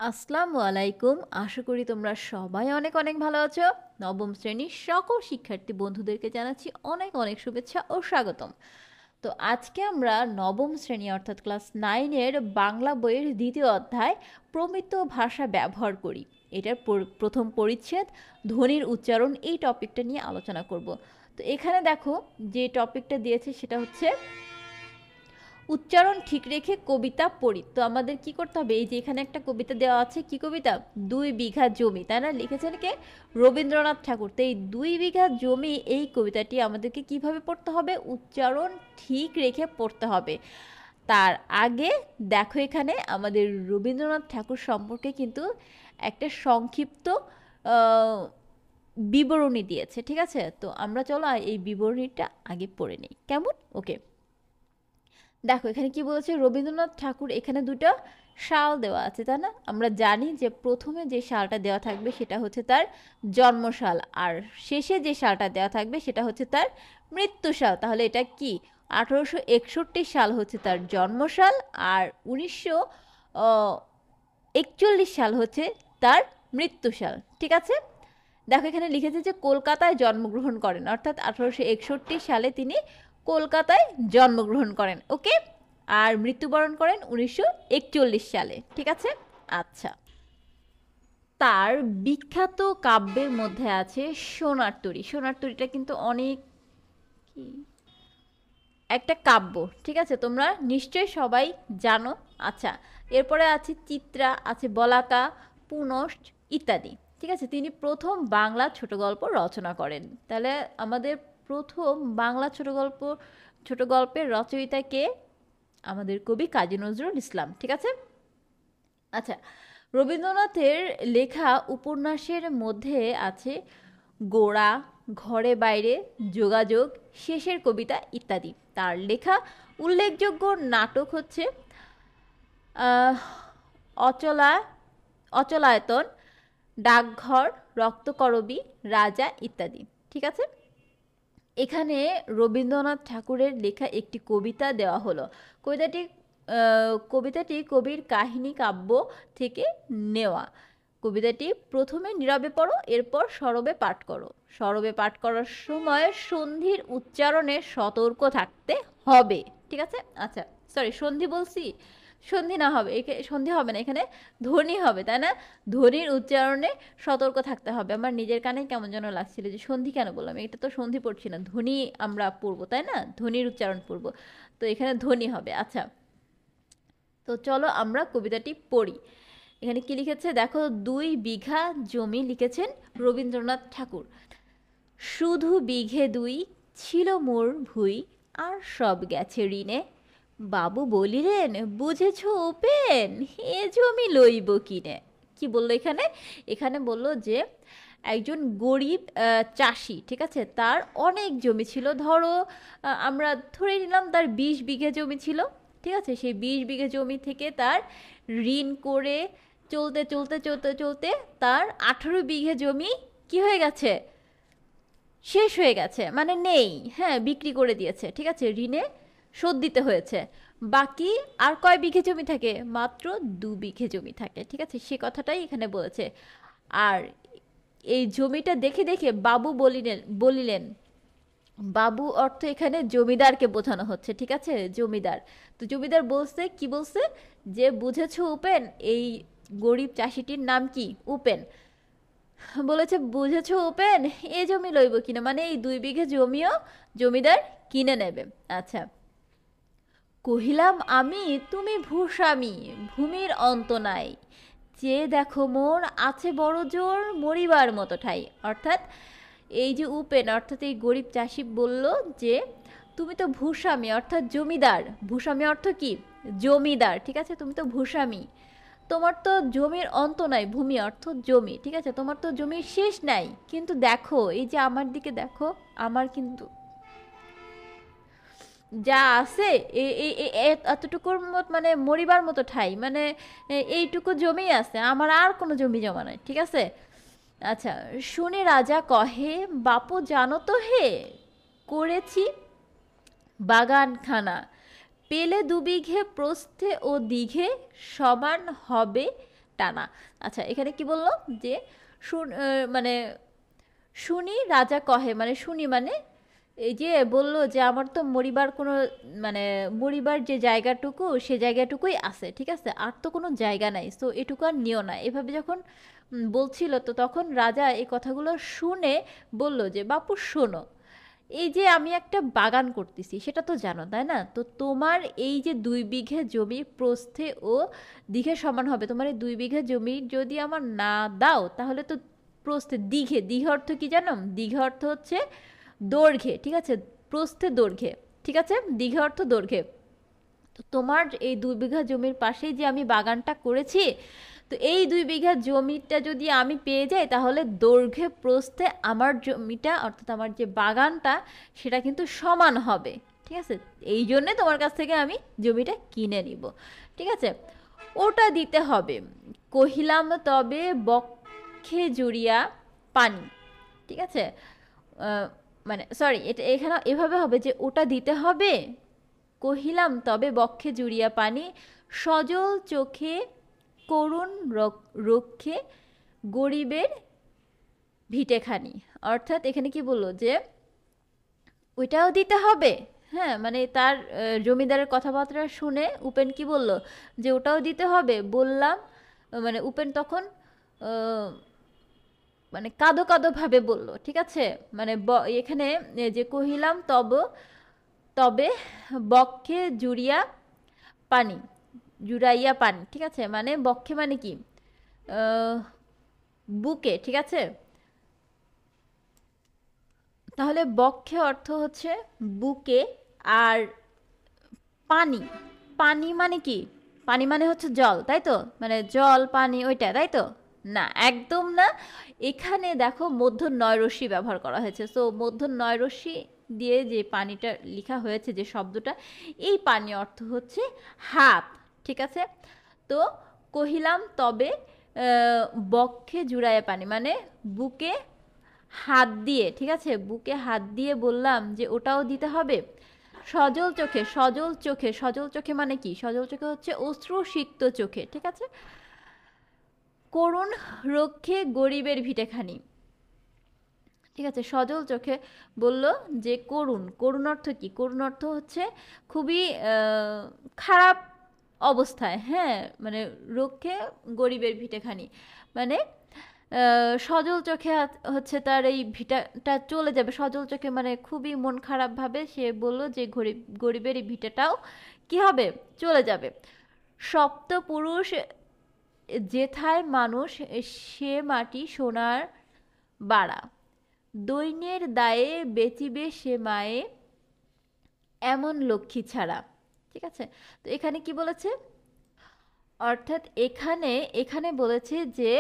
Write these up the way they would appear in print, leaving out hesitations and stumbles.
আসসালামু আলাইকুম। আশা করি তোমরা সবাই অনেক অনেক ভালো আছো। নবম শ্রেণীর সকল শিক্ষার্থী বন্ধুদেরকে জানাচ্ছি অনেক অনেক শুভেচ্ছা ও স্বাগতম। তো আজকে আমরা নবম শ্রেণী অর্থাৎ ক্লাস 9-এর বাংলা বইয়ের দ্বিতীয় অধ্যায় প্রমিত ভাষা ব্যবহার করি। এটার প্রথম পরিচ্ছেদ ধ্বনির উচ্চারণ এই টপিকটা নিয়ে আলোচনা করব। তো এখানে দেখো যে টপিকটা দিয়েছে সেটা হচ্ছে উচ্চারণ ঠিক রেখে কবিতা পড়ি। তো আমাদের কি করতে হবে, এই যে এখানে একটা কবিতা দেওয়া আছে, কি কবিতা? 2 বিঘা জমি, তাই না? লিখেছেন কে? রবীন্দ্রনাথ ঠাকুর। তো এই 2 বিঘা জমি, এই কবিতাটি আমাদেরকে কিভাবে পড়তে হবে? উচ্চারণ ঠিক রেখে পড়তে হবে। তার আগে দেখো এখানে আমাদের রবীন্দ্রনাথ ঠাকুর সম্পর্কে কিন্তু একটা সংক্ষিপ্ত বিবরণী দিয়েছে, ঠিক আছে? তো আমরা চলো এই বিবরণীটা আগে পড়ে নিই, কেমন? ওকে, দেখো এখানে কি বলেছে, রবীন্দ্রনাথ ঠাকুর, এখানে দুটো সাল দেওয়া আছে, তাই না? আমরা জানি যে প্রথমে যে সালটা দেওয়া থাকবে সেটা হচ্ছে তার জন্মসাল, আর শেষে যে সালটা দেওয়া থাকবে সেটা হচ্ছে তার মৃত্যুসাল। তাহলে এটা কি? 1861 সাল হচ্ছে তার জন্মসাল, আর 1941 সাল হচ্ছে তার মৃত্যুসাল, ঠিক আছে? দেখো এখানে লিখেছে যে কলকাতায় জন্মগ্রহণ করেন, অর্থাৎ 1861 সালে তিনি কলকাতায় জন্মগ্রহণ করেন, ওকে? আর মৃত্যুবরণ করেন 1941 সালে, ঠিক আছে? আচ্ছা, তার বিখ্যাত কাব্যের মধ্যে আছে সোনার তরী। সোনার তরীটা কিন্তু অনেক কি একটা কাব্য, ঠিক আছে? তোমরা নিশ্চয়ই সবাই জানো। আচ্ছা, এরপরে আছে চিত্রা, আছে বলাকা, পুনশ্চ ইত্যাদি, ঠিক আছে? তিনি প্রথম বাংলা ছোট গল্প রচনা করেন। তাহলে আমাদের প্রথম বাংলা ছোট গল্পের রচয়িতা কে? আমাদের কবি কাজী নজরুল ইসলাম, ঠিক আছে? আচ্ছা, রবীন্দ্রনাথের লেখা উপন্যাসের মধ্যে আছে গোড়া, ঘরে বাইরে, যোগাযোগ, শেষের কবিতা ইত্যাদি। তার লেখা উল্লেখযোগ্য নাটক হচ্ছে অচলা অচলায়তন, ডাকঘর, রক্তকরবী, রাজা ইত্যাদি, ঠিক আছে? এখানে রবীন্দ্রনাথ ঠাকুরের লেখা একটি কবিতা দেওয়া হলো। কবিতাটি কবির কাহিনী কাব্য থেকে নেওয়া। কবিতাটি প্রথমে নীরবে পড়ো, এরপর সরবে পাঠ করো। সরবে পাঠ করার সময় সন্ধির উচ্চারণে সতর্ক থাকতে হবে, ঠিক আছে? আচ্ছা, সরি, সন্ধি বলছি, সন্ধি না হবে, সন্ধি হবে না, এখানে ধ্বনি হবে, তাই না? ধ্বনির উচ্চারণে সতর্ক থাকতে হবে। আমার নিজের কানে কেমন যেন লাগছিল যে সন্ধি কেন বললাম, এটা তো সন্ধি পড়ছি না, ধ্বনি আমরা পড়বো, তাই না? ধ্বনির উচ্চারণ পড়বো, তো এখানে ধ্বনি হবে। আচ্ছা, তো চলো আমরা কবিতাটি পড়ি। এখানে কি লিখেছে দেখো, 2 বিঘা জমি লিখেছেন রবীন্দ্রনাথ ঠাকুর। শুধু বিঘে 2 ছিল মোর ভুই, আর সব গেছে ঋণে। বাবু বলিলেন, বুঝেছ উপেন, এ জমি লইব কিনে। কি বললো এখানে? এখানে বলল যে একজন গরিব চাষি, ঠিক আছে? তার অনেক জমি ছিল, ধরো আমরা ধরে নিলাম তার 20 বিঘে জমি ছিল, ঠিক আছে? সেই 20 বিঘে জমি থেকে তার ঋণ করে চলতে চলতে চলতে চলতে তার 18 বিঘে জমি কি হয়ে গেছে? শেষ হয়ে গেছে, মানে নেই। হ্যাঁ, বিক্রি করে দিয়েছে, ঠিক আছে? ঋণে শোধ দিতে হয়েছে। বাকি আর কয় বিঘে জমি থাকে? মাত্র 2 বিঘে জমি থাকে, ঠিক আছে? সে কথাটাই এখানে বলেছে। আর এই জমিটা দেখে দেখে বাবু বলিলেন, বাবু অর্থ এখানে জমিদারকে বোঝানো হচ্ছে, ঠিক আছে? জমিদার। তো জমিদার বলছে, কি বলছে? যে বুঝেছো উপেন, এই গরিব চাষিটির নাম কি? উপেন। বলেছে বুঝেছো উপেন, এ জমি লইব কিনা, মানে এই 2 বিঘে জমিও জমিদার কিনে নেবে। আচ্ছা, কহিলাম আমি, তুমি ভূস্বামী, ভূমির অন্ত নাই, চেয়ে দেখো মোর আছে বড় জোর, মরিবার মতো ঠাই। অর্থাৎ এই যে উপেন, অর্থাৎ এই গরিব চাষি বলল যে তুমি তো ভূস্বামী অর্থাৎ জমিদার। ভূস্বামী অর্থ কি? জমিদার, ঠিক আছে? তুমি তো ভূস্বামী, তোমার তো জমির অন্ত নাই, ভূমি অর্থ জমি, ঠিক আছে? তোমার তো জমির শেষ নাই, কিন্তু দেখো এই যে আমার দিকে দেখো, আমার কিন্তু যা আছে এতটুকুর মানে মরিবার মতো ঠাই, মানে এইটুকু জমি আছে, আমার আর কোনো জমি জমা নাই, ঠিক আছে? আচ্ছা, শুনে রাজা কহে, বাপু জানো তো হে, করেছি বাগানখানা, পেলে 2 বিঘে প্রস্থে ও দিঘে, সমান হবে টানা। আচ্ছা, এখানে কি বললো যে মানে শুনি রাজা কহে, মানে শুনি মানে এই যে বললো যে আমার তো মরিবার কোনো মানে মরিবার যে জায়গাটুকু সে জায়গাটুকুই আছে, ঠিক আছে, আর তো কোনো জায়গা নাই, সো এটুকু আর নিও না, এভাবে যখন বলছিল, তো তখন রাজা এই কথাগুলো শুনে বলল যে বাপু শোনো, এই যে আমি একটা বাগান করতেছি সেটা তো জানো তাই না, তো তোমার এই যে 2 বিঘে জমি প্রস্থে ও দিঘে সমান হবে, তোমার এই 2 বিঘে জমি যদি আমার না দাও তাহলে তো প্রস্থে দিঘে, দিঘে অর্থ কি জানো, দিঘে অর্থ হচ্ছে দৈর্ঘ্যে, ঠিক আছে, প্রস্থে দৈর্ঘ্যে, ঠিক আছে, দিঘে অর্থ দৈর্ঘ্যে। তো তোমার এই 2 বিঘা জমির পাশেই যে আমি বাগানটা করেছি, তো এই 2 বিঘা জমিটা যদি আমি পেয়ে যাই তাহলে দৈর্ঘ্যে প্রস্থে আমার জমিটা অর্থাৎ আমার যে বাগানটা সেটা কিন্তু সমান হবে, ঠিক আছে, এই জন্যে তোমার কাছ থেকে আমি জমিটা কিনে নিব, ঠিক আছে, ওটা দিতে হবে। কহিলাম তবে বক্ষে জুড়িয়া পানি, ঠিক আছে, মানে সরি, এটা এখানে এভাবে হবে যে ওটা দিতে হবে, কহিলাম তবে বক্ষে জুড়িয়া পানি, সজল চোখে করুণ রক্ষে গরিবের ভিটেখানি। অর্থাৎ এখানে কি বললো যে ওইটাও দিতে হবে, হ্যাঁ, মানে তার জমিদারের কথাবার্তা শুনে উপেন কি বলল যে ওটাও দিতে হবে, বললাম, মানে উপেন তখন মানে কাঁদো কাঁদো ভাবে বলল, ঠিক আছে, মানে এখানে যে কহিলাম তবে বক্ষে জুড়িয়া পানি, জুড়াইয়া পানি, ঠিক আছে, মানে বক্ষে মানে কি বুকে, ঠিক আছে, তাহলে বক্ষে অর্থ হচ্ছে বুকে, আর পানি, পানি মানে কি, পানি মানে হচ্ছে জল, তাই তো, মানে জল পানি ওইটা, তাই তো, না একদম না, এখানে দেখো মধ্য নয়রশ্মি ব্যবহার করা হয়েছে, সো মধ্য নয়রশ্মি দিয়ে যে পানিটা লেখা হয়েছে যে শব্দটা, এই পানি অর্থ হচ্ছে হাত, ঠিক আছে, তো কহিলাম তবে বক্ষে জুড়াইয়া পানি মানে বুকে হাত দিয়ে, ঠিক আছে, বুকে হাত দিয়ে বললাম যে ওটাও দিতে হবে, সজল চোখে, সজল চোখে, সজল চোখে মানে কি, সজল চোখে হচ্ছে অশ্রুসিক্ত চোখে, ঠিক আছে, করুণ রক্ষে গরিবের ভিটেখানি, ঠিক আছে, সজল চোখে বলল যে করুণ, করুণ অর্থ কি, করুণ অর্থ হচ্ছে খুবই খারাপ অবস্থায়, হ্যাঁ, মানে রক্ষে গরিবের ভিটেখানি, মানে সজল চোখে হচ্ছে তার এই ভিটাটা চলে যাবে, সজল চোখে মানে খুবই মন খারাপ ভাবে সে বলল যে গরিবের এই ভিটাটাও কি হবে, চলে যাবে। সপ্তপুরুষ যেথায় মানুষ সে মাটি সোনার বাড়া, দৈন্যের দায়ে বেচিবে সে মায়ে এমন লক্ষ্মী ছাড়া, ঠিক আছে, তো এখানে কি বলেছে, অর্থাৎ এখানে এখানে বলেছে যে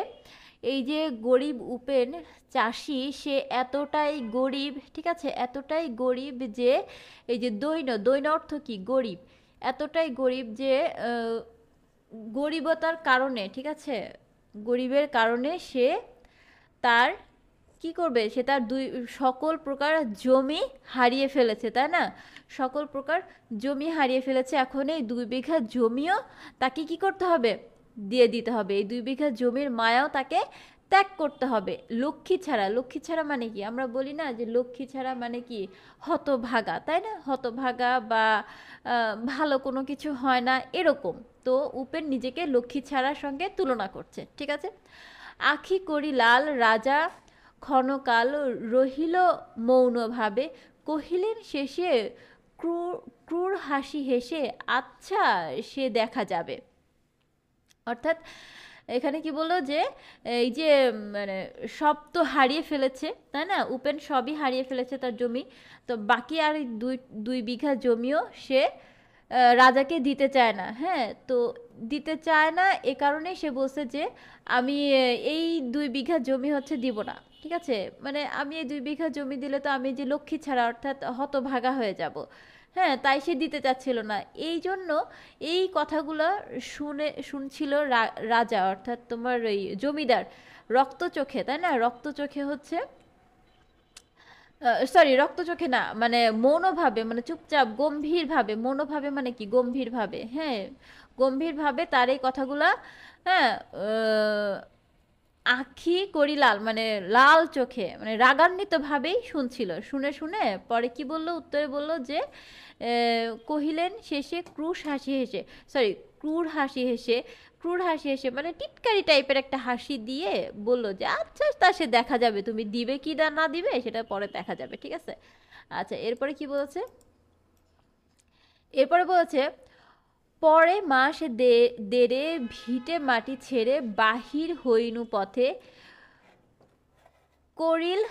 এই যে গরিব উপেন চাষি সে এতটাই গরিব, ঠিক আছে, এতটাই গরিব যে এই যে দৈন্য, দৈন্য অর্থ কি গরিব, এতটাই গরিব যে গরিবতার কারণে, ঠিক আছে, গরিবের কারণে সে তার কি করবে, সে তার সকল প্রকার জমি হারিয়ে ফেলেছে, তাই না, সকল প্রকার জমি হারিয়ে ফেলেছে, এখন এই 2 বিঘা জমিও তাকে কি করতে হবে, দিয়ে দিতে হবে, এই 2 বিঘা জমির মায়াও তাকে ত্যাগ করতে হবে, লক্ষ্মী ছাড়া, লক্ষ্মী ছাড়া মানে কি, আমরা বলি না যে লক্ষ্মী ছাড়া মানে কি হতভাগা, তাই না, হতভাগা বা ভালো কোনো কিছু হয় না এরকম, তো উপেন নিজেকে লক্ষ্মী ছাড়ার সঙ্গে তুলনা করছে, ঠিক আছে, আখি করি লাল রাজা ক্ষণকাল রহিল মৌনভাবে, কহিলেন শেষে ক্রূর ক্রূর হাসি হেসে আচ্ছা সে দেখা যাবে। অর্থাৎ এখানে কি বললো যে এই যে মানে সব তো হারিয়ে ফেলেছে, তাই না, উপেন সবই হারিয়ে ফেলেছে তার জমি, তো বাকি আর দুই বিঘা জমিও সে রাজাকে দিতে চায় না, হ্যাঁ, তো দিতে চায় না এ কারণে সে বলছে যে আমি এই 2 বিঘা জমি হচ্ছে দিব না, ঠিক আছে, মানে আমি এই 2 বিঘা জমি দিলে তো আমি যে লক্ষ্মী ছাড়া অর্থাৎ হতভাগা হয়ে যাব, হ্যাঁ, তাই সে দিতে চাচ্ছিল না, এই জন্য এই কথাগুলো শুনছিল রাজা অর্থাৎ তোমার ওই জমিদার রক্ত চোখে, তাই না, রক্ত চোখে হচ্ছে সরি রক্ত চোখে না, মানে মৌনভাবে, মানে চুপচাপ গম্ভীরভাবে, মৌনভাবে মানে কি গম্ভীরভাবে, হ্যাঁ, গম্ভীরভাবে তার এই কথাগুলা হ্যাঁ, আঁখি করি লাল, মানে লাল চোখে, মানে রাগান্বিতভাবেই শুনছিল। শুনে শুনে পরে কি বলল, উত্তরে বলল যে কহিলেন শেষে ক্রুশ হাসি হেসে, সরি, ক্রূর হাসি হেসে, ক্রূর হাসি হেসে মানে টিটকারি টাইপের একটা হাসি দিয়ে বলল যে আচ্ছা তা সে দেখা যাবে, তুমি দিবে কি না দিবে সেটা পরে দেখা যাবে, ঠিক আছে। আচ্ছা, এরপরে কি বলেছে, এরপরে বলেছে পরে মাস দেড়ে ভিটে মাটি ছেড়ে বাহির হইনু পথে, করিল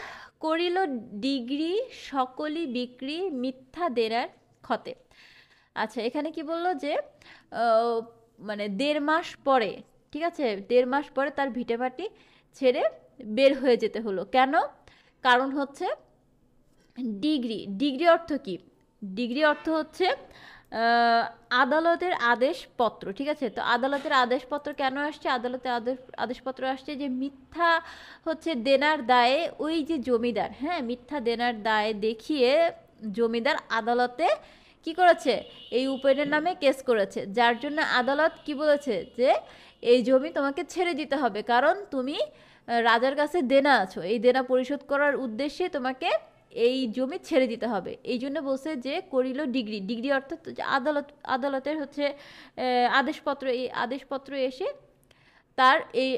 করিল ডিগ্রি সকলই বিক্রি মিথ্যা দেনার ক্ষতে। আচ্ছা, এখানে কি বললো যে আহ, মানে 1.5 মাস পরে, ঠিক আছে, 1.5 মাস পরে তার ভিটেমাটি ছেড়ে বের হয়ে যেতে হলো কেন? কারণ হচ্ছে ডিগ্রি, ডিগ্রি অর্থ কি? ডিগ্রি অর্থ হচ্ছে আহ, আদালতের আদেশপত্র, ঠিক আছে। তো আদালতের আদেশপত্র কেন আসছে? আদালতের আদেশপত্র আসছে যে মিথ্যা হচ্ছে দেনার দায়ে ওই যে জমিদার, হ্যাঁ, মিথ্যা দেনার দায়ে দেখিয়ে জমিদার আদালতে কি করেছে, এই উপেনের নামে কেস করেছে, যার জন্য আদালত কি বলেছে যে এই জমি তোমাকে ছেড়ে দিতে হবে, কারণ তুমি রাজার কাছে দেনা আছো, এই দেনা পরিশোধ করার উদ্দেশ্যে তোমাকে এই জমি ছেড়ে দিতে হবে। এই জন্য বলছে যে করিল ডিগ্রি, ডিগ্রি অর্থাৎ যে আদালতের হচ্ছে আদেশপত্র, এই আদেশপত্র এসে তার এই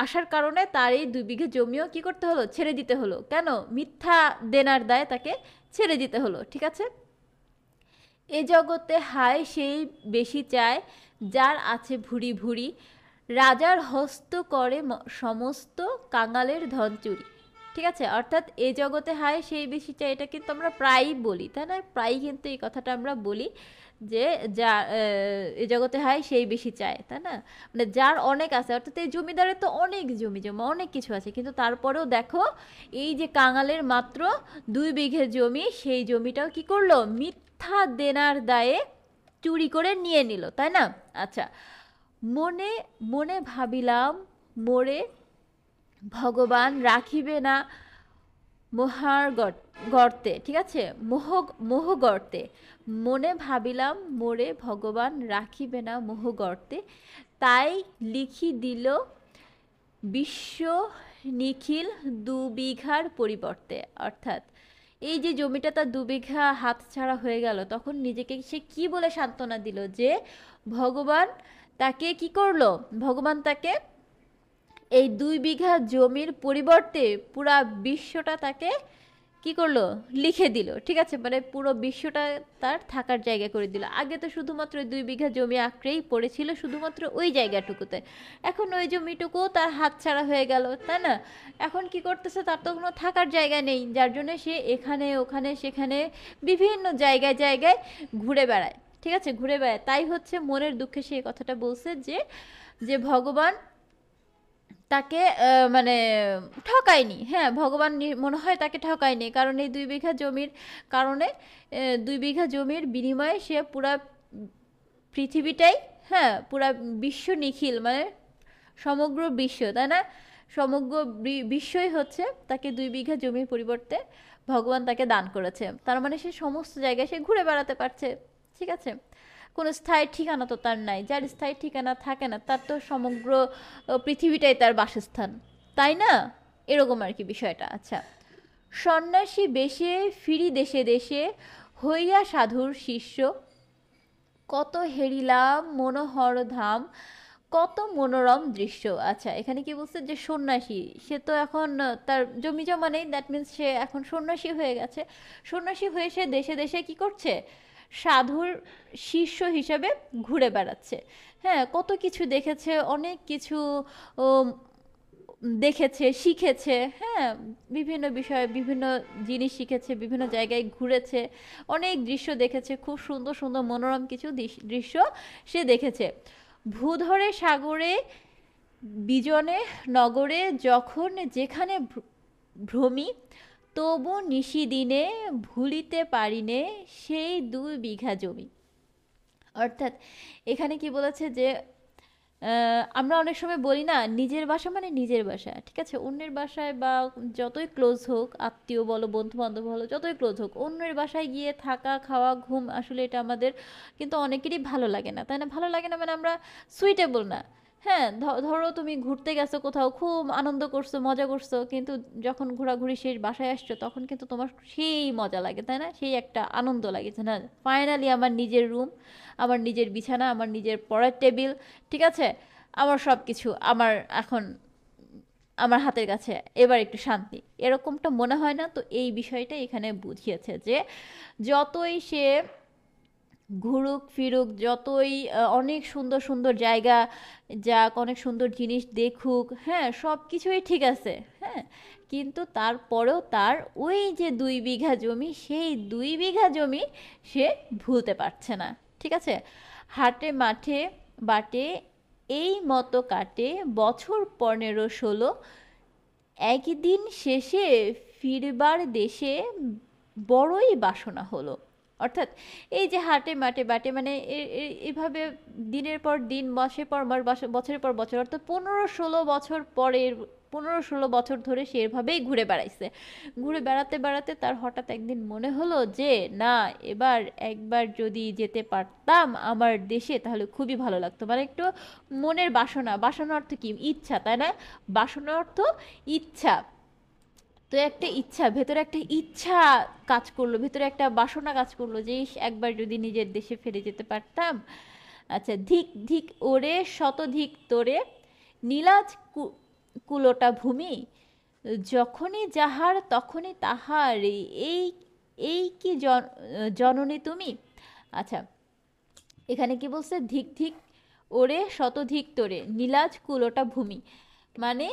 আসার কারণে তার এই 2 বিঘে জমিও কি করতে হলো, ছেড়ে দিতে হলো কেন? মিথ্যা দেনার দায়ে তাকে ছেড়ে দিতে হলো, ঠিক আছে। এ জগতে হায় সেই বেশি চায় যার আছে ভুরি ভুরি, রাজার হস্ত করে সমস্ত কাঙালের ধন চুরি, ঠিক আছে। অর্থাৎ এ জগতে হায় সেই বেশি চায়, এটা কিন্তু আমরা প্রায়ই বলি, তাই না? প্রায়ই কিন্তু এই কথাটা আমরা বলি যে যা এ জগতে হায় সেই বেশি চায়, তাই না? মানে যার অনেক আছে, অর্থাৎ এই জমিদারের তো অনেক জমি জমা অনেক কিছু আছে, কিন্তু তারপরেও দেখো এই যে কাঙালের মাত্র 2 বিঘে জমি, সেই জমিটাও কি করলো, মিথ্যা দেনার দায়ে চুরি করে নিয়ে নিল, তাই না? আচ্ছা, মনে মনে ভাবিলাম মোরে ভগবান রাখিবে না মোহার গর্তে, ঠিক আছে, মোহ গর্তে, মনে ভাবিলাম মোরে ভগবান রাখিবে না মোহ গর্তে, তাই লিখি দিল বিশ্ব নিখিল 2 বিঘার পরিবর্তে। অর্থাৎ এই যে জমিটা তার 2 বিঘা হাতছাড়া হয়ে গেল, তখন নিজেকে সে কি বলে সান্ত্বনা দিল যে ভগবান তাকে কি করলো, ভগবান তাকে এই 2 বিঘা জমির পরিবর্তে পুরা বিশ্বটা তাকে কি করলো, লিখে দিল, ঠিক আছে, মানে পুরো বিশ্বটা তার থাকার জায়গা করে দিল। আগে তো শুধুমাত্র 2 বিঘা জমি আঁকড়েই পড়েছিল শুধুমাত্র ওই জায়গাটুকুতে, এখন ওই জমিটুকুও তার হাতছাড়া হয়ে গেল, তাই না? এখন কি করতেছে, তার তো কোনো থাকার জায়গা নেই, যার জন্য সে এখানে ওখানে সেখানে বিভিন্ন জায়গায় জায়গায় ঘুরে বেড়ায়, ঠিক আছে, ঘুরে বেড়ায়। তাই হচ্ছে মনের দুঃখে সে কথাটা বলছে যে যে ভগবান তাকে মানে ঠকায়নি, হ্যাঁ, ভগবান মনে হয় তাকে ঠকায়নি, কারণ এই 2 বিঘা জমির কারণে 2 বিঘা জমির বিনিময়ে সে পুরা পৃথিবীটাই, হ্যাঁ, পুরা বিশ্ব নিখিল, মানে সমগ্র বিশ্ব, তাই না? সমগ্র বিশ্বই হচ্ছে তাকে 2 বিঘা জমির পরিবর্তে ভগবান তাকে দান করেছে, তার মানে সে সমস্ত জায়গায় সে ঘুরে বেড়াতে পারছে, ঠিক আছে। কোনো স্থায়ী ঠিকানা তো তার নাই, যার স্থায়ী ঠিকানা থাকে না তার তো সমগ্র পৃথিবীটাই তার বাসস্থান, তাই না? এরকম আর কি বিষয়টা। আচ্ছা, সন্ন্যাসী বেশে ফিরি দেশে দেশে হইয়া সাধুর শিষ্য, কত হেরিলাম মনোহর ধাম কত মনোরম দৃশ্য। আচ্ছা, এখানে কি বলছে যে সন্ন্যাসী, সে তো এখন তার জমি জমা নেই, দ্যাট মিন্স সে এখন সন্ন্যাসী হয়ে গেছে। সন্ন্যাসী হয়ে সে দেশে দেশে কি করছে, সাধুর শিষ্য হিসেবে ঘুরে বেড়াচ্ছে। হ্যাঁ, কত কিছু দেখেছে, অনেক কিছু উম, দেখেছে, শিখেছে, হ্যাঁ, বিভিন্ন বিষয়ে বিভিন্ন জিনিস শিখেছে, বিভিন্ন জায়গায় ঘুরেছে, অনেক দৃশ্য দেখেছে, খুব সুন্দর সুন্দর মনোরম কিছু দৃশ্য সে দেখেছে। ভূধরে সাগরে বিজনে নগরে যখন যেখানে ভ্রমি, তবু নিশিদিনে ভুলিতে পারিনে সেই 2 বিঘা জমি। অর্থাৎ এখানে কি বলেছে যে আমরা অনেক সময় বলি না নিজের বাসা মানে নিজের বাসা, ঠিক আছে, অন্যের বাসায় বা যতই ক্লোজ হোক, আত্মীয় বলো বন্ধু বান্ধব বলো যতই ক্লোজ হোক, অন্যের বাসায় গিয়ে থাকা খাওয়া ঘুম আসলে এটা আমাদের কিন্তু অনেকেরই ভালো লাগে না, তাই না? ভালো লাগে না মানে আমরা সুইটেবল না, হ্যাঁ, ধরো তুমি ঘুরতে গেছো কোথাও, খুব আনন্দ করছো, মজা করছো, কিন্তু যখন ঘোরাঘুরি শেষ বাসায় আসছো তখন কিন্তু তোমার সেই মজা লাগে, তাই না? সেই একটা আনন্দ লাগে যে না, ফাইনালি আমার নিজের রুম, আমার নিজের বিছানা, আমার নিজের পড়ার টেবিল, ঠিক আছে, আমার সব কিছু আমার এখন আমার হাতের কাছে, এবার একটু শান্তি, এরকমটা মনে হয় না? তো এই বিষয়টা এখানে বুঝিয়েছে যে যতই সে ঘুরুক ফিরুক, যতই অনেক সুন্দর সুন্দর জায়গা যাক, অনেক সুন্দর জিনিস দেখুক, হ্যাঁ, সব কিছুই ঠিক আছে, হ্যাঁ, কিন্তু তারপরেও তার ওই যে 2 বিঘা জমি, সেই 2 বিঘা জমি সে ভুলতে পারছে না, ঠিক আছে? হাটে মাঠে বাটে এই মতো কাটে বছর 15-16, একদিন শেষে ফিরবার দেশে বড়ই বাসনা হলো। অর্থাৎ এই যে হাটে মাঠে বাটে, মানে এভাবে দিনের পর দিন, মাসের পর মাস, বছরের পর বছর, অর্থাৎ 15-16 বছর পরের, 15-16 বছর ধরে সে এভাবেই ঘুরে বেড়াইছে। ঘুরে বেড়াতে বেড়াতে তার হঠাৎ একদিন মনে হলো যে না, এবার একবার যদি যেতে পারতাম আমার দেশে তাহলে খুবই ভালো লাগতো। মানে একটু মনের বাসনা, বাসনা অর্থ কি? ইচ্ছা, তাই না? বাসনা অর্থ ইচ্ছা। তো একটা ইচ্ছা, ভেতরে একটা ইচ্ছা কাজ করলো, ভেতরে একটা বাসনা কাজ করলো যে ইস, একবার যদি নিজের দেশে ফিরে যেতে পারতাম। আচ্ছা, ধিক ধিক ওরে শতধিক তোরে, নীলাজ কুলোটা ভূমি, যখনই যাহার তখনই তাহার, এই এই কি জননী তুমি। আচ্ছা, এখানে কি বলছে? ধিক ধিক ওরে শতধিক তোরে, নীলাজ কুলোটা ভূমি, মানে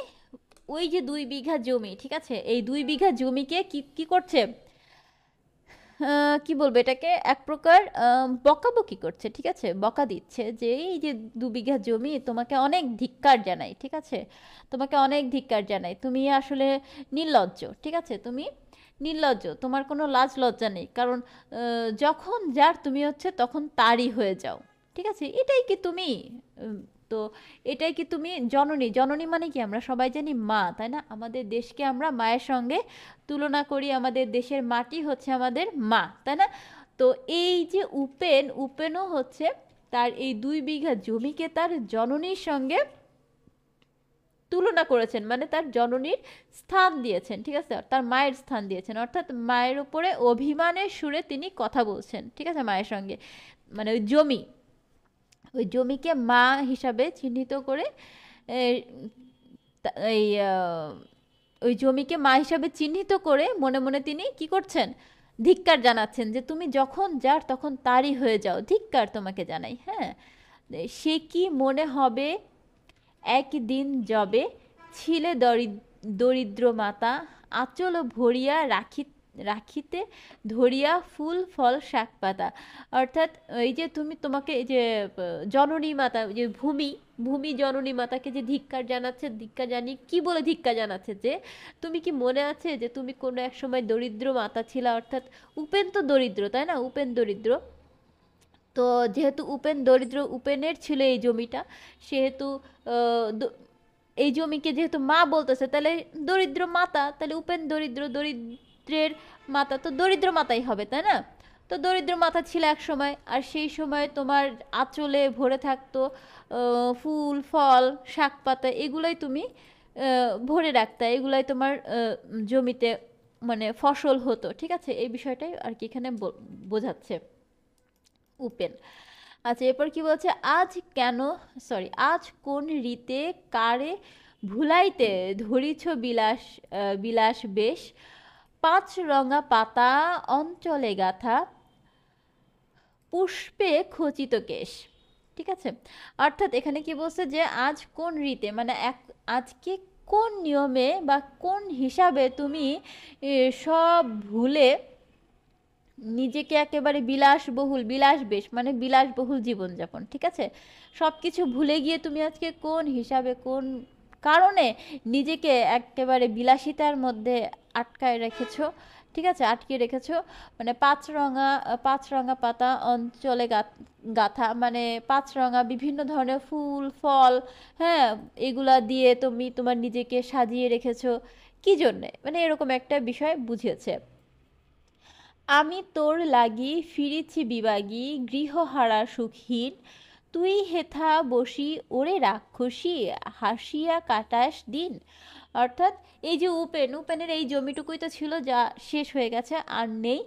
ওই যে 2 বিঘা জমি, ঠিক আছে, এই 2 বিঘা জমিকে কি কি করছে, কি বলবো এটাকে, এক প্রকার বকাবকি করছে, ঠিক আছে, বকা দিচ্ছে যে এই যে 2 বিঘা জমি, তোমাকে অনেক ধিক্কার জানাই, ঠিক আছে, তোমাকে অনেক ধিক্কার জানাই, তুমি আসলে নির্লজ্জ, ঠিক আছে, তুমি নির্লজ্জ, তোমার কোনো লাজ লজ্জা নেই, কারণ যখন যার তুমি হচ্ছে তখন তারই হয়ে যাও, ঠিক আছে, এটাই কি তুমি? উম, তো এটাই কি তুমি জননী? জননী মানে কি? আমরা সবাই জানি মা, তাই না? আমাদের দেশকে আমরা মায়ের সঙ্গে তুলনা করি, আমাদের দেশের মাটি হচ্ছে আমাদের মা, তাই না? তো এই যে উপেনও হচ্ছে তার এই 2 বিঘা জমিকে তার জননীর সঙ্গে তুলনা করেছেন, মানে তার জননীর স্থান দিয়েছেন, ঠিক আছে, তার মায়ের স্থান দিয়েছেন, অর্থাৎ মায়ের উপরে অভিমানের সুরে তিনি কথা বলছেন, ঠিক আছে, মায়ের সঙ্গে, মানে ওই জমি, ওই জমিকে মা হিসাবে চিহ্নিত করে এ, এই ওই জমিকে মা হিসাবে চিহ্নিত করে মনে মনে তিনি কি করছেন? ধিক্কার জানাচ্ছেন যে তুমি যখন যার তখন তারই হয়ে যাও, ধিক্কার তোমাকে জানাই, হ্যাঁ। সে কি মনে হবে একদিন যবে ছিলে দরিদ্র মাতা, আঁচল ভরিয়া রাখিতে ধরিয়া ফুল ফল শাক পাতা। অর্থাৎ এই যে তুমি, তোমাকে এই যে জননী মাতা, যে ভূমি, ভূমি জননী মাতাকে যে ধিক্কার জানাচ্ছে, ধিক্কার জানিয়ে কি বলে ধিক্কার জানাচ্ছে যে তুমি কি মনে আছে যে তুমি কোনো এক সময় দরিদ্র মাতা ছিলা, অর্থাৎ উপেন তো দরিদ্র, তাই না? উপেন দরিদ্র, তো যেহেতু উপেন দরিদ্র, উপেনের ছিল এই জমিটা, সেহেতু এই জমিকে যেহেতু মা বলতেছে, তাহলে দরিদ্র মাতা, তাহলে উপেন দরিদ্র, দরিদ্রের মাতা, তো দরিদ্র মাতাই হবে, তাই না? তো দরিদ্র মাতা ছিল এক সময়, আর সেই সময় তোমার আঁচলে ভরে থাকতো ফুল ফল শাক পাতা, এগুলোই তুমি ভরে রাখতা, এগুলাই তোমার জমিতে মানে ফসল হতো, ঠিক আছে, এই বিষয়টাই আর কি এখানে বোঝাচ্ছে উপেন। আচ্ছা, এরপর কি বলছে? আজ কেন, সরি, আজ কোন রীতে কারে ভুলাইতে ধরিছ বিলাস, বিলাস বেশ, 5 রঙা পাতা অঞ্চলে গাথা, পুষ্পে খচিত কেশ, ঠিক আছে। অর্থাৎ এখানে কি বলছে যে আজ কোন রীতে, মানে আজকে কোন নিয়মে বা কোন হিসাবে তুমি সব ভুলে নিজেকে একেবারে বিলাসবহুল, বিলাসবেশ মানে বিলাসবহুল জীবনযাপন, ঠিক আছে, সব কিছু ভুলে গিয়ে তুমি আজকে কোন হিসাবে, কোন কারণে নিজেকে একেবারে বিলাসিতার মধ্যে আটকায় রেখেছো, ঠিক আছে, আটকে রেখেছো। মানে 5 রঙা পাতা অঞ্চলে গাথা, মানে 5 রঙা বিভিন্ন ধরনের ফুল ফল, হ্যাঁ, এগুলা দিয়ে তুমি তোমার নিজেকে সাজিয়ে রেখেছো, কি জন্যে, মানে এরকম একটা বিষয় বুঝিয়েছে। আমি তোর লাগি ফিরেছি বিবাগী, গৃহহারা সুখহীন, তুই হেথা বসি ওরে রাক্ষসী, হাসিয়া কাটাস দিন। অর্থাৎ এই যে উপেনের এই জমিটুকুই তো ছিল, যা শেষ হয়ে গেছে, আর নেই।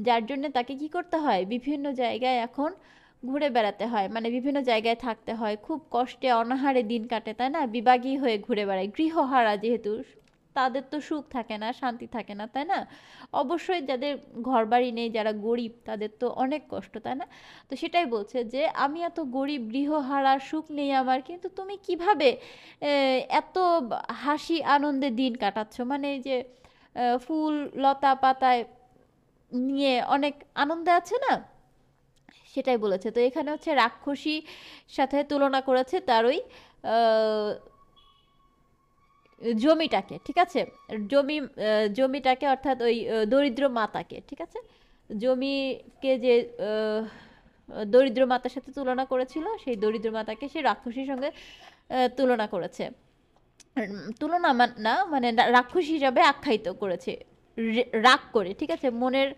যার জন্য তাকে কি করতে হয়, বিভিন্ন জায়গায় এখন ঘুরে বেড়াতে হয়, মানে বিভিন্ন জায়গায় থাকতে হয়, খুব কষ্টে অনাহারে দিন কাটে, তাই না? বিবাগী হয়ে ঘুরে বেড়ায়, গৃহহারা যেহেতু, তাদের তো সুখ থাকে না, শান্তি থাকে না, তাই না? অবশ্যই যাদের ঘরবাড়ি নেই, যারা গরিব, তাদের তো অনেক কষ্ট, তাই না? তো সেটাই বলছে যে আমি এত গরিব, গৃহহারা, সুখ নেই আমার, কিন্তু তুমি কিভাবে এত হাসি আনন্দে দিন কাটাচ্ছ, মানে এই যে ফুল লতা পাতায় নিয়ে অনেক আনন্দে আছে না, সেটাই বলেছে। তো এখানে হচ্ছে রাক্ষসী সাথে তুলনা করেছে তার ওই আহ, জমিটাকে, ঠিক আছে? জমি জমিটাকে অর্থাৎ ওই দরিদ্র মাতাকে, ঠিক আছে? জমিকে যে দরিদ্র মাতার সাথে তুলনা করেছিল, সেই দরিদ্র মাতাকে সে রাক্ষসীর সঙ্গে তুলনা করেছে। তুলনা না, মানে রাক্ষসী হিসাবে আখ্যায়িত করেছে, রাগ করে, ঠিক আছে? মনের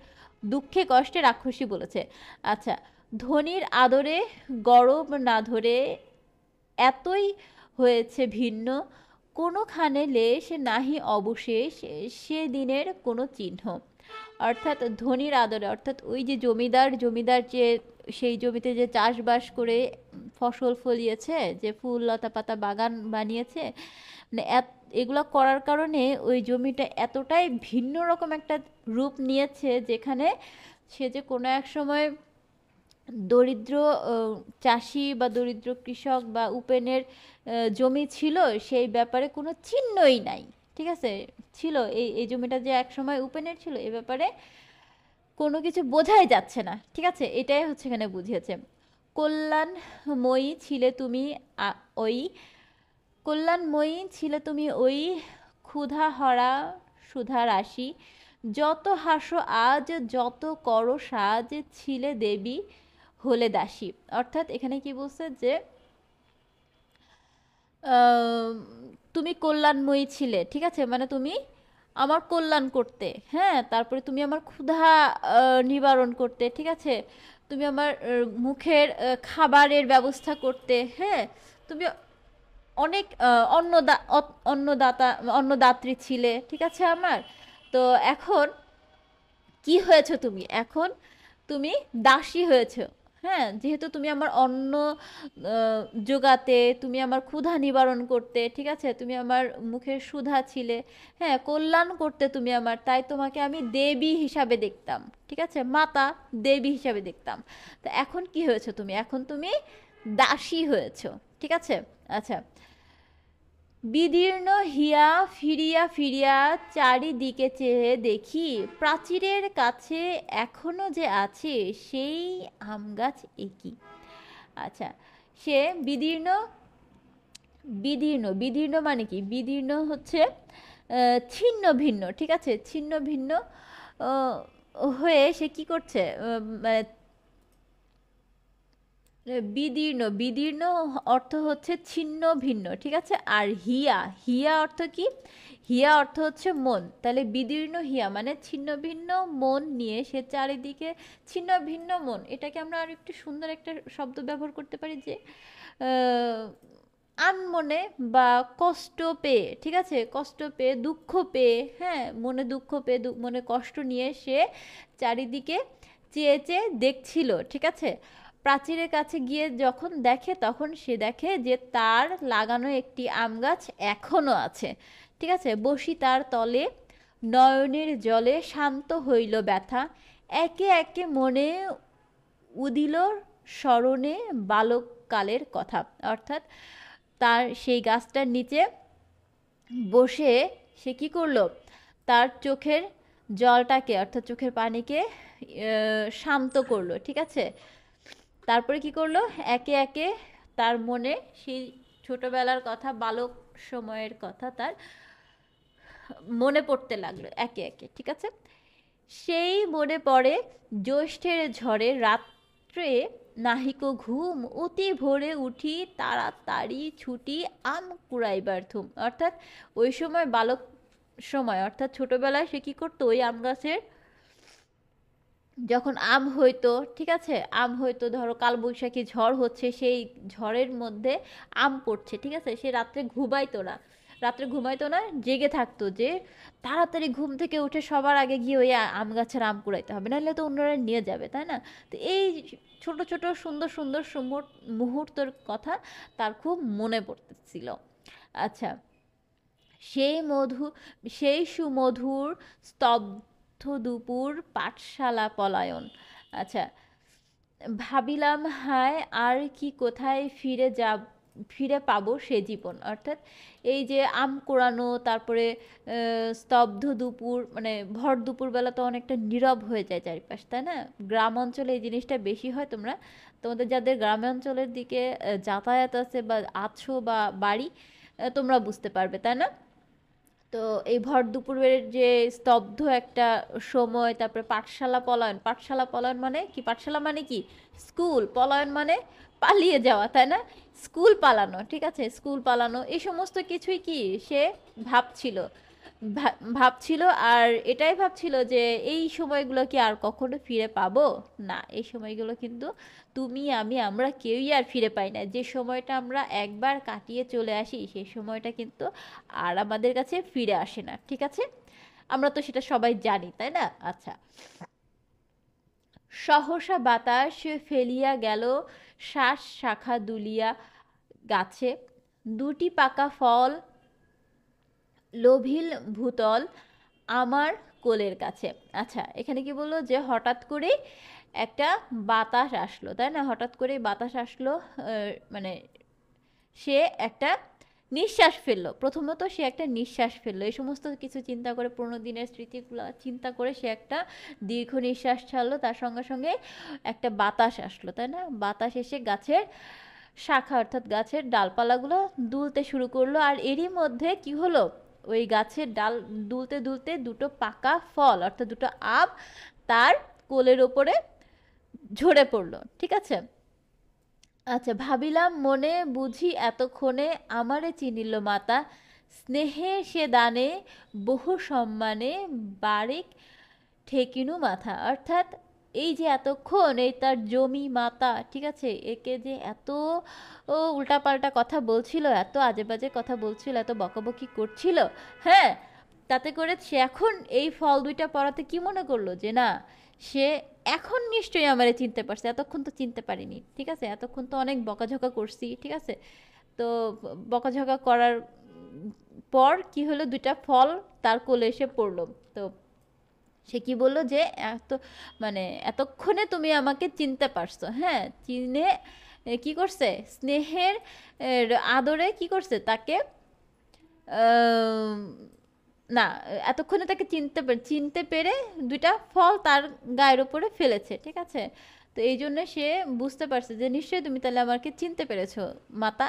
দুঃখে কষ্টে রাক্ষসী বলেছে। আচ্ছা, ধনির আদরে গরব না ধরে এতই হয়েছে ভিন্ন, কোনোখানে লেশ নাহি অবশেষ, সে দিনের কোনো চিহ্ন। অর্থাৎ ধনির আদরে, অর্থাৎ ওই যে জমিদার যে সেই জমিতে যে চাষবাস করে ফসল ফলিয়েছে, যে ফুল লতা পাতা বাগান বানিয়েছে, মানে এগুলো করার কারণে ওই জমিটা এতটাই ভিন্ন রকম একটা রূপ নিয়েছে, যেখানে সে যে কোনো এক সময় দরিদ্র চাষি বা দরিদ্র কৃষক বা উপেনের জমি ছিল, সেই ব্যাপারে কোনো চিহ্নই নাই, ঠিক আছে? ছিল এই জমিটা যে এক সময় উপেনের ছিল, এ ব্যাপারে কোনো কিছু বোঝাই যাচ্ছে না, ঠিক আছে? এটাই হচ্ছে এখানে বুঝিয়েছে। কল্যাণময়ী ছিলে তুমি ওই, কল্যাণময়ী ছিলে তুমি ওই, ক্ষুধা হরা সুধা রাশি, যত হাসো আজ যত করো সাজ, ছিলে দেবী হলে দাসী। অর্থাৎ এখানে কি বলছে যে আহ, তুমি কল্যাণময়ী ছিলে, ঠিক আছে? মানে তুমি আমার কল্যাণ করতে, হ্যাঁ, তারপরে তুমি আমার ক্ষুধা নিবারণ করতে, ঠিক আছে? তুমি আমার মুখের খাবারের ব্যবস্থা করতে, হ্যাঁ, তুমি অনেক অন্নদাত্রী ছিলে, ঠিক আছে আমার। তো এখন কি হয়েছো তুমি, এখন তুমি দাসী হয়েছো। হ্যাঁ, যেহেতু তুমি আমার অন্ন জোগাতে, তুমি আমার ক্ষুধা নিবারণ করতে, ঠিক আছে? তুমি আমার মুখের সুধা ছিলে, হ্যাঁ, কল্যাণ করতে তুমি আমার, তাই তোমাকে আমি দেবী হিসাবে দেখতাম, ঠিক আছে? মাতা, দেবী হিসাবে দেখতাম। তো এখন কি হয়েছো তুমি, এখন তুমি দাসী হয়েছো, ঠিক আছে? আচ্ছা, বিদীর্ণ হিয়া ফিরিয়া ফিরিয়া চারিদিকে চেয়ে দেখি, প্রাচীরের কাছে এখনো যে আছে সেই আম গাছ একই। আচ্ছা, সে বিদীর্ণ, বিদীর্ণ মানে কি? বিদীর্ণ হচ্ছে ছিন্ন ভিন্ন, ঠিক আছে? ছিন্ন ভিন্ন আহ, হয়ে সে কি করছে, মানে বিদীর্ণ অর্থ হচ্ছে ছিন্ন ভিন্ন, ঠিক আছে? আর হিয়া, হিয়া অর্থ কি? হিয়া অর্থ হচ্ছে মন, তাহলে বিদীর্ণ হিয়া মানে ছিন্ন ভিন্ন মন নিয়ে সে চারিদিকে, ছিন্ন ভিন্ন মন, এটাকে আমরা আর একটু সুন্দর একটা শব্দ ব্যবহার করতে পারি যে আনমনে বা কষ্ট পেয়ে, ঠিক আছে? কষ্ট পেয়ে, দুঃখ পেয়ে, হ্যাঁ, মনে দুঃখ পেয়ে, মনে কষ্ট নিয়ে সে চারিদিকে চেয়ে চেয়ে দেখছিল, ঠিক আছে? প্রাচীরের কাছে গিয়ে যখন দেখে, তখন সে দেখে যে তার লাগানো একটি আম গাছ এখনো আছে, ঠিক আছে? বসি তার তলে, নয়নের জলে শান্ত হইল ব্যথা, একে একে মনে উদিল স্মরণে বালককালের কথা। অর্থাৎ তার সেই গাছটার নিচে বসে সে কি করলো, তার চোখের জলটাকে, অর্থাৎ চোখের পানিকে শান্ত করলো, ঠিক আছে? তারপরে কি করলো, একে একে তার মনে সেই ছোটবেলার কথা, বালক সময়ের কথা তার মনে পড়তে লাগলো একে একে, ঠিক আছে? সেই মনে পড়ে জ্যৈষ্ঠের ঝড়ে রাত্রে নাহিক ঘুম, অতি ভোরে উঠি তাড়াতাড়ি ছুটি আম কুড়াইবার ধুম। অর্থাৎ ওই সময় বালক সময়, অর্থাৎ ছোটবেলায় সে কি করতো, ওই আম গাছের যখন আম হইতো, ঠিক আছে, আম হইতো, ধরো কালবৈশাখী ঝড় হচ্ছে, সেই ঝড়ের মধ্যে আম পড়ছে, ঠিক আছে, সে রাত্রে ঘুমাইতো না, রাত্রে ঘুমাইতো না, জেগে থাকতো যে তাড়াতাড়ি ঘুম থেকে উঠে সবার আগে গিয়ে ওই আম গাছের আম কুড়াইতে হবে, নাহলে তো অন্যরা নিয়ে যাবে, তাই না? তো এই ছোট ছোট সুন্দর সুন্দর মুহূর্তের কথা তার খুব মনে পড়তেছিল। আচ্ছা, সেই মধু সেই সুমধুর স্তব্ধ দুপুর পাঠশালা পলায়ন। আচ্ছা, ভাবিলাম হায় আর কি কোথায় ফিরে পাবো সে জীবন, অর্থাৎ এই যে আম কুড়ানো, তারপরে স্তব্ধ দুপুর, মানে ভর দুপুরবেলা তো অনেকটা নীরব হয়ে যায় চারিপাশ, তাই না? গ্রাম অঞ্চলে এই জিনিসটা বেশি হয়, তোমাদের যাদের গ্রামাঞ্চলের দিকে যাতায়াত আছে বা আছো বা বাড়ি, তোমরা বুঝতে পারবে, তাই না? তো এই ভর দুপুরের যে স্তব্ধ একটা সময়, তারপরে পাঠশালা পলায়ন মানে কি? পাঠশালা মানে কি? স্কুল। পলায়ন মানে পালিয়ে যাওয়া, তাই না? স্কুল পালানো, ঠিক আছে, স্কুল পালানো, এই সমস্ত কিছুই কি সে ভাবছিল, ভাবছিল। আর এটাই ভাবছিল যে এই সময়গুলো কি আর কখনো ফিরে পাবো? না, এই সময়গুলো কিন্তু তুমি আমি আমরা কেউই আর ফিরে পাই না। যে সময়টা আমরা একবার কাটিয়ে চলে আসি, সেই সময়টা কিন্তু আর আমাদের কাছে ফিরে আসে না, ঠিক আছে? আমরা তো সেটা সবাই জানি, তাই না? আচ্ছা, সহসা বাতাস ফেলিয়া গেল শ্বাস শাখা দুলিয়া গাছে, দুটি পাকা ফল লোভিল ভূতল আমার কোলের কাছে। আচ্ছা, এখানে কি বললো যে হঠাৎ করেই একটা বাতাস আসলো, তাই না? হঠাৎ করেই বাতাস আসলো, মানে সে একটা নিঃশ্বাস ফেললো। প্রথমত সে একটা নিঃশ্বাস ফেললো, এই সমস্ত কিছু চিন্তা করে, পুরোনো দিনের স্মৃতিগুলো চিন্তা করে সে একটা দীর্ঘ নিঃশ্বাস ছাড়লো। তার সঙ্গে সঙ্গে একটা বাতাস আসলো, তাই না? বাতাস এসে গাছের শাখা অর্থাৎ গাছের ডালপালাগুলো দুলতে শুরু করলো। আর এরই মধ্যে কি হলো, ওই গাছের ডাল দুলতে দুলতে দুটো পাকা ফল অর্থাৎ দুটো আম তার কোলের ওপরে ঝরে পড়লো, ঠিক আছে? আচ্ছা, ভাবিলাম মনে বুঝি এতক্ষণে আমারে চিনিল মাতা, স্নেহে সে দানে বহু সম্মানে বারেক ঠেকিনু মাথা। অর্থাৎ এই যে এতক্ষণ এই তার জমি মাতা, ঠিক আছে, একে যে এত উল্টাপাল্টা কথা বলছিল, এত আজে বাজে কথা বলছিল, এত বকাবকি করছিল, হ্যাঁ, তাতে করে সে এখন এই ফল দুইটা পড়াতে কি মনে করলো যে না, সে এখন নিশ্চয়ই আমারে চিনতে পারছে, এতক্ষণ তো চিনতে পারিনি, ঠিক আছে, এতক্ষণ তো অনেক বকাঝকা করছি, ঠিক আছে। তো বকাঝকা করার পর কি হলো, দুইটা ফল তার কোলে এসে পড়লো। তো সে কি বললো যে এত, মানে এতক্ষণে তুমি আমাকে চিনতে পারছো, হ্যাঁ, চিনে কি করছে, স্নেহের আদরে কি করছে তাকে, আহ, না, এতক্ষণে তাকে চিনতে পেরে দুইটা ফল তার গায়ের উপরে ফেলেছে, ঠিক আছে। তো এই জন্য সে বুঝতে পারছে যে নিশ্চয়ই তুমি তাহলে আমাকে চিনতে পেরেছো মাতা।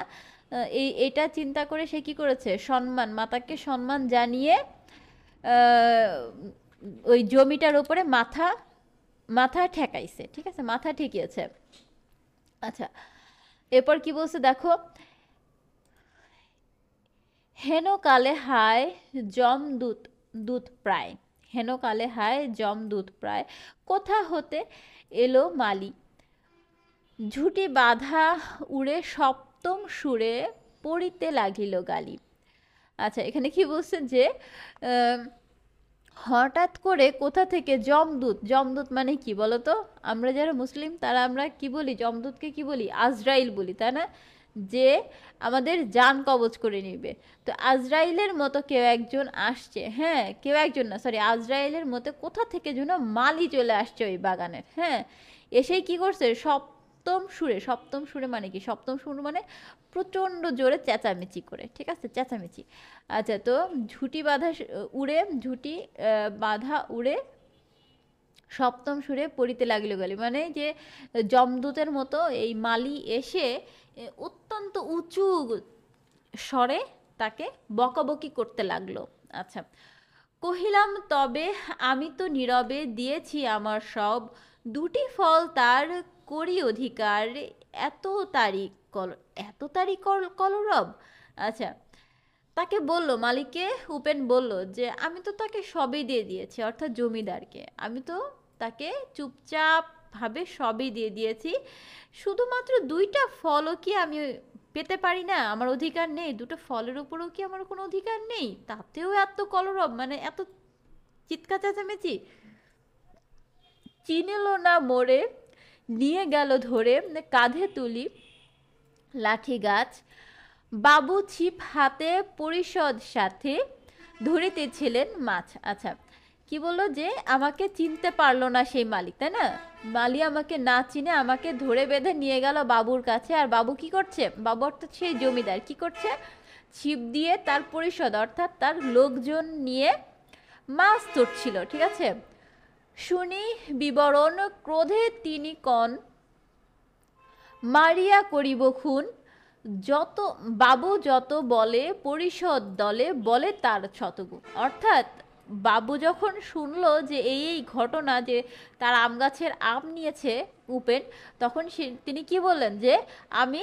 এইটা চিন্তা করে সে কি করেছে, মাতাকে সম্মান জানিয়ে আহ, ওই জমিটার উপরে মাথা মাথা ঠেকাইছে, ঠিক আছে, মাথা ঠেকিয়েছে। আচ্ছা, এরপর কি বলছে দেখো, হেন কালে হায় যমদূত দূত প্রায়, হেন কালে হায় যমদূত প্রায়, কোথা হতে এলো মালি, ঝুঁটি বাঁধা উড়ে সপ্তম সুরে পড়িতে লাগিল গালি। আচ্ছা, এখানে কি বলছে যে আহ, হঠাৎ করে কোথা থেকে যমদূত, যমদূত মানে কি বলতো? আমরা যারা মুসলিম তারা আমরা কি বলি, যমদূতকে কি বলি, আজরাইল বলি, তাই না? যে আমাদের জান কবজ করে নিবে। তো আজরাইলের মতো কেউ একজন আসছে, হ্যাঁ, কেউ একজন না, সরি, আজরাইলের মতো কোথা থেকে যেন মালি চলে আসছে ওই বাগানের, হ্যাঁ, এসেই কি করছে, সপ্তম সুরে মানে কি, সপ্তম সুর মানে প্রচণ্ড জোরে চেঁচামেচি করে, ঠিক আছে, চেঁচামেচি। আচ্ছা, তো ঝুঁটি বাঁধা উড়ে সপ্তম সুরে পড়িতে লাগিল গালি, মানে যে যমদূতের মতো এই মালি এসে অত্যন্ত উঁচু স্বরে তাকে বকাবকি করতে লাগলো। আচ্ছা, কহিলাম তবে আমি তো নীরবে দিয়েছি আমার সব, দুটি ফল তার করি অধিকার, এত তারি কল এত তারি কলরব। আচ্ছা, তাকে বলল, মালিককে উপেন বলল যে আমি তো তাকে সবই দিয়ে দিয়েছি, অর্থাৎ জমিদারকে, আমি তো তাকে চুপচাপ ভাবে সবই দিয়ে দিয়েছি, শুধুমাত্র 2টা ফলও কি আমি পেতে পারি না? আমার অধিকার নেই? 2টো ফলের উপরও কি আমার কোনো অধিকার নেই? তাতেও এত কলরব, মানে এত চিৎকার চেঁচামেচি। চিনিল না মোড়ে, নিয়ে গেল ধরে, কাঁধে তুলি লাঠি গাছ, বাবু ছিপ হাতে পরিষদ সাথে, ধরিতেছিলেন মাছ। আচ্ছা, কি বললো যে আমাকে চিনতে পারলো না সেই মালিক, তাই না? মালি আমাকে না চিনে আমাকে ধরে বেঁধে নিয়ে গেল বাবুর কাছে। আর বাবু কি করছে? বাবু অর্থাৎ সেই জমিদার কি করছে? ছিপ দিয়ে তার পরিষদ অর্থাৎ তার লোকজন নিয়ে মাছ ধরছিল, ঠিক আছে? শুনি বিবরণ, ক্রোধে তিনি কন, মারিয়া করিব খুন, যত বাবু যত বলে পরিষদ দলে, বলে তার শতগুণ। অর্থাৎ বাবু যখন শুনলো যে এই ঘটনা, যে তার আম গাছের আম নিয়েছে উপেন, তখন তিনি কি বললেন যে আমি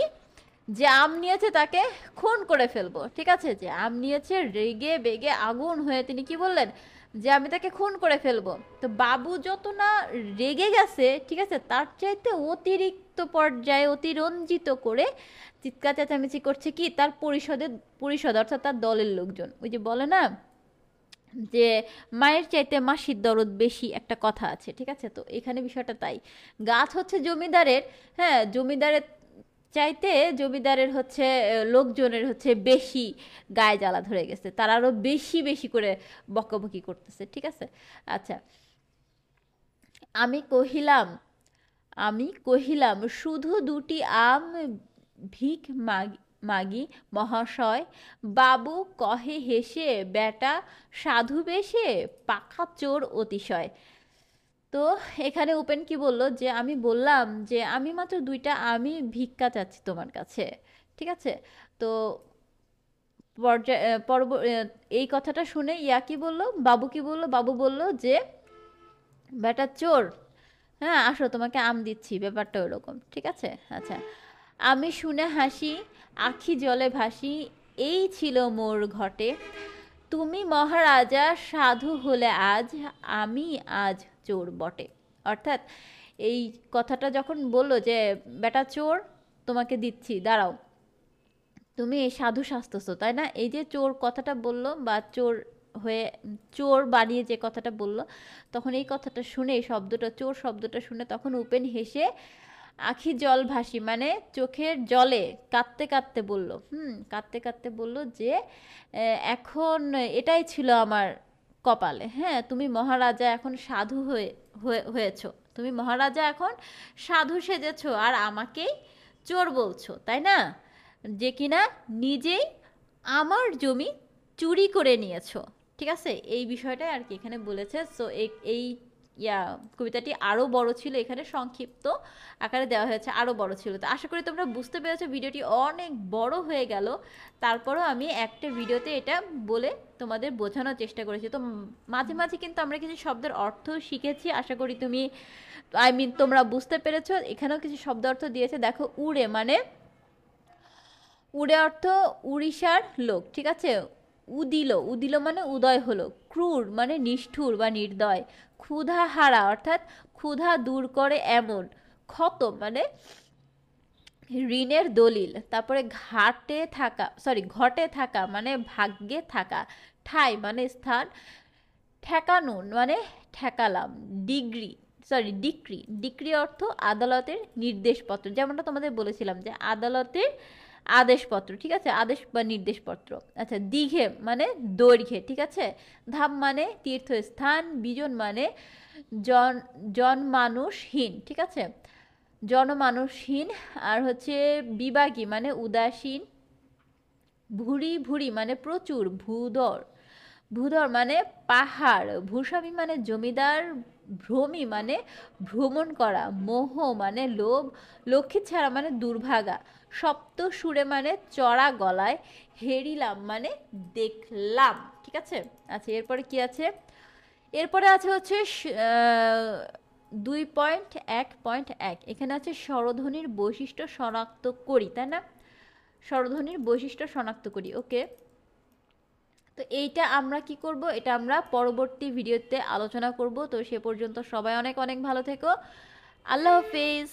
যে আম নিয়েছে তাকে খুন করে ফেলবো, ঠিক আছে? যে আম নিয়েছে রেগে বেগে আগুন হয়ে তিনি কি বললেন যে আমি তাকে খুন করে ফেলবো। তো বাবু যত না রেগে গেছে, ঠিক আছে, তার চাইতে অতিরিক্ত পর্যায়ে অতিরঞ্জিত করে চিৎকার চেঁচামেচি করছে কি তার পরিষদ অর্থাৎ তার দলের লোকজন। ওই যে বলে না যে মায়ের চাইতে মাসির দরদ বেশি, একটা কথা আছে, ঠিক আছে? তো এখানে বিষয়টা তাই। গাছ হচ্ছে জমিদারের, হ্যাঁ, জমিদারের চাইতে জমিদারের হচ্ছে লোকজনের হচ্ছে বেশি গায়ে জ্বালা ধরে গেছে, তারা আরো বেশি বেশি করে বকাবকি করতেছে, ঠিক আছে? আচ্ছা, আমি কহিলাম আমি কহিলাম শুধু 2টি আম ভিখ মাগি মহাশয়। বাবু কহে হেসে, বেটা সাধু বেশে, পাকা চোর অতিশয়। তো এখানে উপেন কি বলল যে আমি বললাম যে আমি মাত্র 2টা আমি ভিক্ষা চাচ্ছি তোমার কাছে, ঠিক আছে? তো এই কথাটা শুনে ইয়া কি বলল, বাবু কি বলল? বাবু বলল যে বেটা চোর, হ্যাঁ আসো তোমাকে আম দিচ্ছি, ব্যাপারটা ওরকম, ঠিক আছে? আচ্ছা, আমি শুনে হাসি, আখি জলে ভাসি, এই ছিল মোর ঘটে, তুমি মহারাজা সাধু হলে আজ, আমি আজ চোর বটে। অর্থাৎ এই কথাটা যখন বললো যে বেটা চোর, তোমাকে দিচ্ছি, দাঁড়াও, তুমি সাধু সাজতেছো তাই না? এই যে চোর কথাটা বললো বা চোর হয়ে চোর বানিয়ে যে কথাটা বললো, তখন এই কথাটা শুনে, এই শব্দটা চোর শব্দটা শুনে তখন উপেন হেসে আখি জল ভাসি মানে চোখের জলে কাঁদতে কাঁদতে বলল, কাঁদতে কাঁদতে বলল যে এখন এটাই ছিল আমার কপালে, হ্যাঁ তুমি মহারাজা এখন সাধু হয়েছো, তুমি মহারাজা এখন সাধু সেজেছো, আর আমাকেই চোর বলছো, তাই না? যে কিনা নিজেই আমার জমি চুরি করে নিয়েছো, ঠিক আছে? এই বিষয়টাই আর কি এখানে বলেছে। সো এই কবিতাটি আরও বড় ছিল, এখানে সংক্ষিপ্ত আকারে দেওয়া হয়েছে, আরও বড় ছিল। তো আশা করি তোমরা বুঝতে পেরেছো, ভিডিওটি অনেক বড় হয়ে গেল, তারপরও আমি একটা ভিডিওতে এটা বলে তোমাদের বোঝানোর চেষ্টা করেছি। তো মাঝে মাঝে কিন্তু আমরা কিছু শব্দের অর্থ শিখেছি, আশা করি তুমি তোমরা বুঝতে পেরেছো। এখানেও কিছু শব্দ অর্থ দিয়েছে, দেখো উড়ে মানে উড়ে অর্থ উড়িষ্যার লোক, ঠিক আছে? উদিল মানে উদয় হলো, ক্রূর মানে নিষ্ঠুর বা নির্দয়, ক্ষুধা হারা অর্থাৎ ক্ষুধা দূর করে এমন, ক্ষত মানে ঋণের দলিল, তারপরে ঘটে থাকা মানে ভাগ্যে থাকা, ঠাই মানে স্থান, ঠেকানুন মানে ঠেকালাম, ডিক্রি অর্থ আদালতের নির্দেশপত্র, যেমনটা তোমাদের বলেছিলাম যে আদালতের আদেশপত্র, ঠিক আছে? আদেশ বা নির্দেশপত্র। আচ্ছা, দীঘে মানে দৈর্ঘ্যে, ঠিক আছে? ধাম মানে তীর্থস্থান, বিজন মানে জনমানুষহীন, ঠিক আছে? জনমানুষহীন। আর হচ্ছে বিবাগী মানে উদাসীন, ভুরি মানে প্রচুর, ভূধর মানে পাহাড়, ভূস্বামী মানে জমিদার, ভ্রমী মানে ভ্রমণ করা, মোহ মানে লোভ, লক্ষ্মী ছাড়া মানে দুর্ভাগা, সপ্ত সুরে মানে চড়া গলায়, হেরিলাম মানে দেখলাম, ঠিক আছে? আচ্ছা, এরপরে কি আছে? এরপরে আছে হচ্ছে 2.1.1, এখানে আছে স্বরধ্বনির বৈশিষ্ট্য শনাক্ত করি, তাই না? স্বরধ্বনির বৈশিষ্ট্য শনাক্ত করি, ওকে। তো এইটা আমরা কি করব, এটা আমরা পরবর্তী ভিডিওতে আলোচনা করব। তো সে পর্যন্ত সবাই অনেক অনেক ভালো থেকো। আল্লাহ হাফেজ।